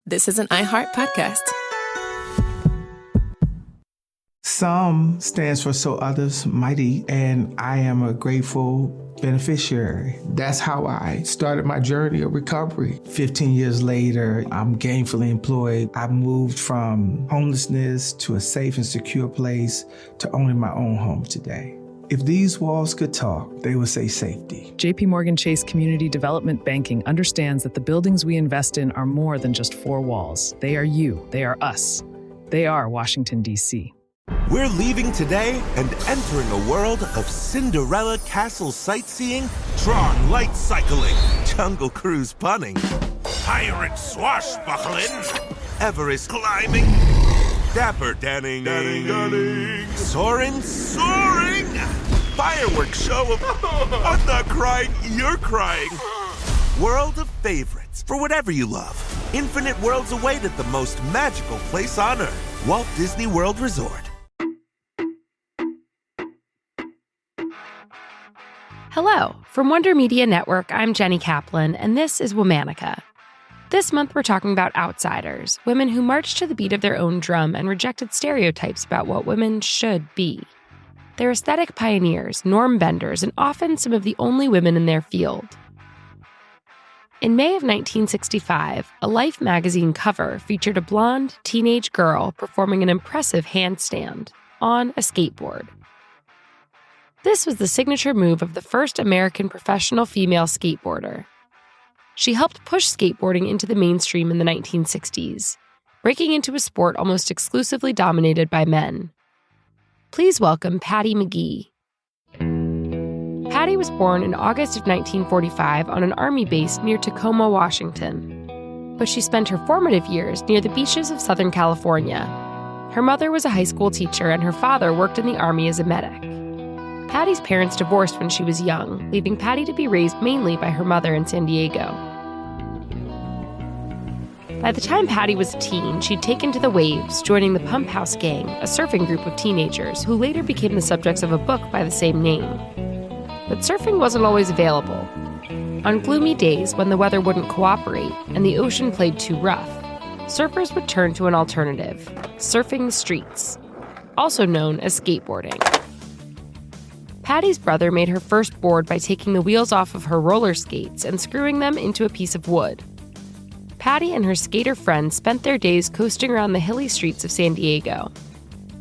This is an iHeart podcast. SOME stands for So Others Mighty, and I am a grateful beneficiary. That's how I started my journey of recovery. 15 years later, I'm gainfully employed. I moved from homelessness to a safe and secure place to owning my own home today. If these walls could talk, they would say safety. JP Morgan Chase Community Development Banking understands that the buildings we invest in are more than just four walls. They are you. They are us. They are Washington, D.C. We're leaving today and entering a world of Cinderella castle sightseeing, Tron light cycling, Jungle Cruise punning, pirate swashbuckling, Everest climbing, Dapper Danning, Soaring, fireworks show of I'm not crying, you're crying. World of favorites for whatever you love. Infinite worlds await at the most magical place on Earth, Walt Disney World Resort. Hello. From Wonder Media Network, I'm Jenny Kaplan, and this is Womanica. This month, we're talking about outsiders, women who marched to the beat of their own drum and rejected stereotypes about what women should be. They're aesthetic pioneers, norm benders, and often some of the only women in their field. In May of 1965, a Life magazine cover featured a blonde, teenage girl performing an impressive handstand on a skateboard. This was the signature move of the first American professional female skateboarder. She helped push skateboarding into the mainstream in the 1960s, breaking into a sport almost exclusively dominated by men. Please welcome Patti McGee. Patti was born in August of 1945 on an army base near Tacoma, Washington. But she spent her formative years near the beaches of Southern California. Her mother was a high school teacher and her father worked in the army as a medic. Patti's parents divorced when she was young, leaving Patti to be raised mainly by her mother in San Diego. By the time Patti was a teen, she'd taken to the waves, joining the Pump House Gang, a surfing group of teenagers who later became the subjects of a book by the same name. But surfing wasn't always available. On gloomy days when the weather wouldn't cooperate and the ocean played too rough, surfers would turn to an alternative, surfing the streets, also known as skateboarding. Patti's brother made her first board by taking the wheels off of her roller skates and screwing them into a piece of wood. Patti and her skater friends spent their days coasting around the hilly streets of San Diego.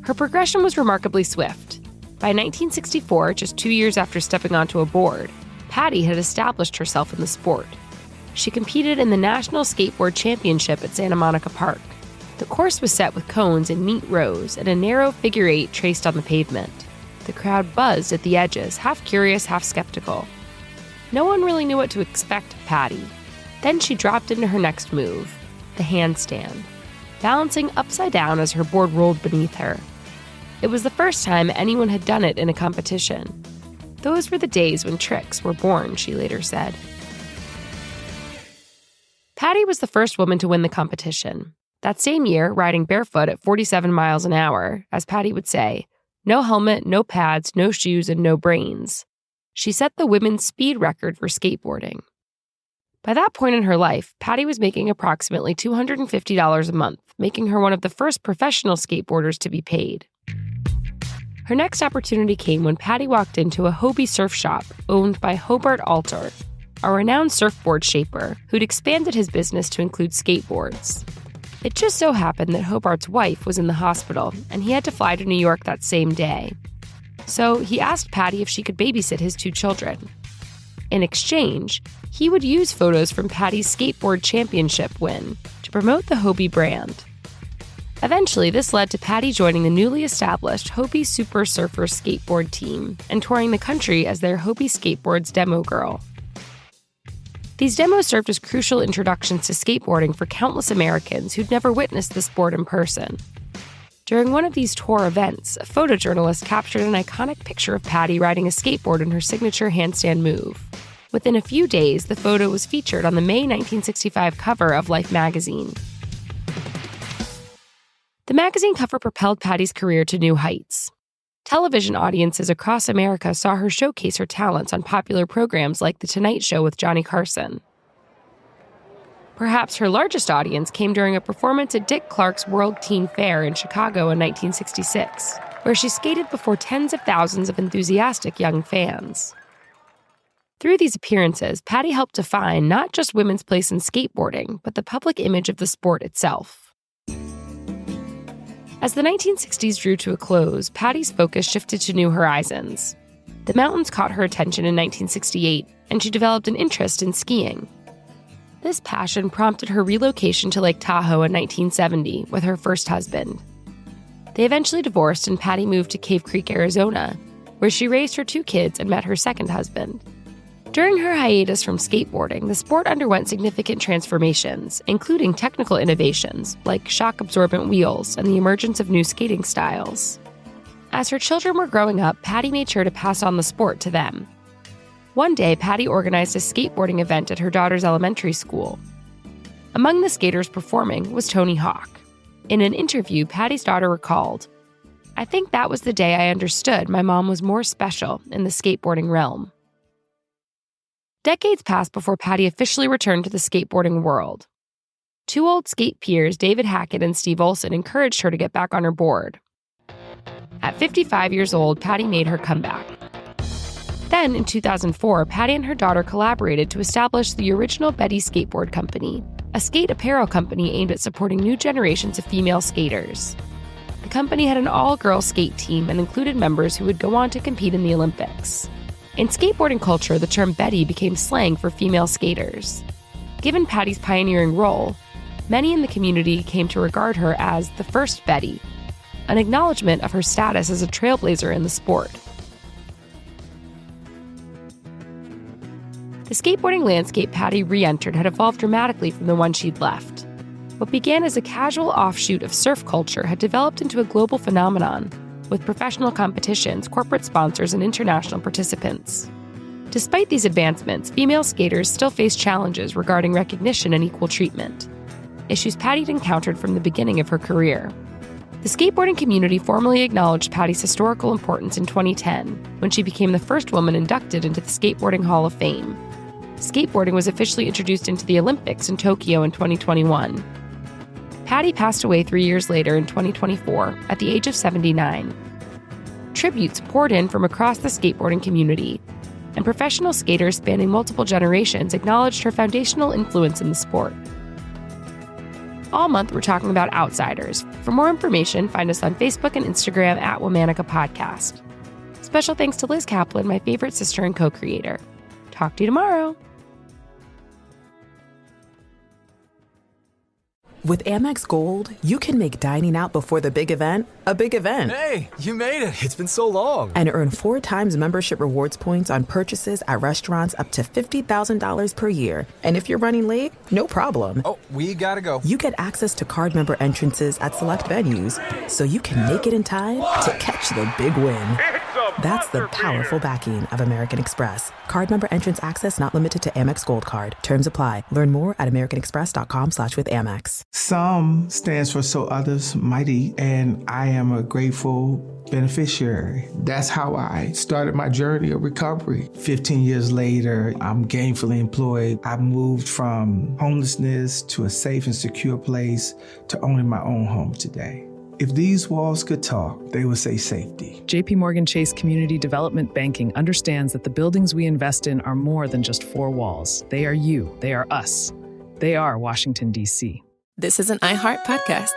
Her progression was remarkably swift. By 1964, just 2 years after stepping onto a board, Patti had established herself in the sport. She competed in the National Skateboard Championship at Santa Monica Park. The course was set with cones in neat rows and a narrow figure eight traced on the pavement. The crowd buzzed at the edges, half curious, half skeptical. No one really knew what to expect of Patti. Then she dropped into her next move, the handstand, balancing upside down as her board rolled beneath her. It was the first time anyone had done it in a competition. Those were the days when tricks were born, she later said. Patti was the first woman to win the competition. That same year, riding barefoot at 47 miles an hour, as Patti would say, no helmet, no pads, no shoes, and no brains. She set the women's speed record for skateboarding. By that point in her life, Patti was making approximately $250 a month, making her one of the first professional skateboarders to be paid. Her next opportunity came when Patti walked into a Hobie surf shop owned by Hobart Alter, a renowned surfboard shaper who'd expanded his business to include skateboards. It just so happened that Hobart's wife was in the hospital, and he had to fly to New York that same day. So he asked Patti if she could babysit his 2 children. In exchange, he would use photos from Patti's skateboard championship win to promote the Hobie brand. Eventually, this led to Patti joining the newly established Hobie Super Surfers skateboard team and touring the country as their Hobie Skateboards demo girl. These demos served as crucial introductions to skateboarding for countless Americans who'd never witnessed the sport in person. During one of these tour events, a photojournalist captured an iconic picture of Patti riding a skateboard in her signature handstand move. Within a few days, the photo was featured on the May 1965 cover of Life magazine. The magazine cover propelled Patti's career to new heights. Television audiences across America saw her showcase her talents on popular programs like The Tonight Show with Johnny Carson. Perhaps her largest audience came during a performance at Dick Clark's World Teen Fair in Chicago in 1966, where she skated before tens of thousands of enthusiastic young fans. Through these appearances, Patti helped define not just women's place in skateboarding, but the public image of the sport itself. As the 1960s drew to a close, Patti's focus shifted to new horizons. The mountains caught her attention in 1968, and she developed an interest in skiing. This passion prompted her relocation to Lake Tahoe in 1970 with her first husband. They eventually divorced, and Patti moved to Cave Creek, Arizona, where she raised her 2 kids and met her second husband. During her hiatus from skateboarding, the sport underwent significant transformations, including technical innovations like shock-absorbent wheels and the emergence of new skating styles. As her children were growing up, Patti made sure to pass on the sport to them. One day, Patti organized a skateboarding event at her daughter's elementary school. Among the skaters performing was Tony Hawk. In an interview, Patti's daughter recalled, "I think that was the day I understood my mom was more special in the skateboarding realm." Decades passed before Patti officially returned to the skateboarding world. 2 old skate peers, David Hackett and Steve Olson, encouraged her to get back on her board. At 55 years old, Patti made her comeback. Then, in 2004, Patti and her daughter collaborated to establish the original Betty Skateboard Company, a skate apparel company aimed at supporting new generations of female skaters. The company had an all-girl skate team and included members who would go on to compete in the Olympics. In skateboarding culture, the term Betty became slang for female skaters. Given Patti's pioneering role, many in the community came to regard her as the first Betty, an acknowledgement of her status as a trailblazer in the sport. The skateboarding landscape Patti re-entered had evolved dramatically from the one she'd left. What began as a casual offshoot of surf culture had developed into a global phenomenon, with professional competitions, corporate sponsors, and international participants. Despite these advancements, female skaters still face challenges regarding recognition and equal treatment, issues Patti had encountered from the beginning of her career. The skateboarding community formally acknowledged Patti's historical importance in 2010, when she became the first woman inducted into the Skateboarding Hall of Fame. Skateboarding was officially introduced into the Olympics in Tokyo in 2021. Patti passed away 3 years later in 2024 at the age of 79. Tributes poured in from across the skateboarding community, and professional skaters spanning multiple generations acknowledged her foundational influence in the sport. All month, we're talking about outsiders. For more information, find us on Facebook and Instagram at Womanica Podcast. Special thanks to Liz Kaplan, my favorite sister and co-creator. Talk to you tomorrow. With Amex Gold, you can make dining out before the big event a big event. Hey, you made it. It's been so long. And earn 4 times membership rewards points on purchases at restaurants up to $50,000 per year. And if you're running late, no problem. Oh, we gotta go. You get access to card member entrances at select venues, so you can make it in time to catch the big win. That's the powerful backing of American Express. Card member entrance access not limited to Amex Gold Card. Terms apply. Learn more at americanexpress.com/withAmex. SOME stands for So Others Mighty, and I am a grateful beneficiary. That's how I started my journey of recovery. 15 years later, I'm gainfully employed. I moved from homelessness to a safe and secure place to owning my own home today. If these walls could talk, they would say safety. JP Morgan Chase Community Development Banking understands that the buildings we invest in are more than just 4 walls. They are you. They are us. They are Washington, D.C. This is an iHeart podcast.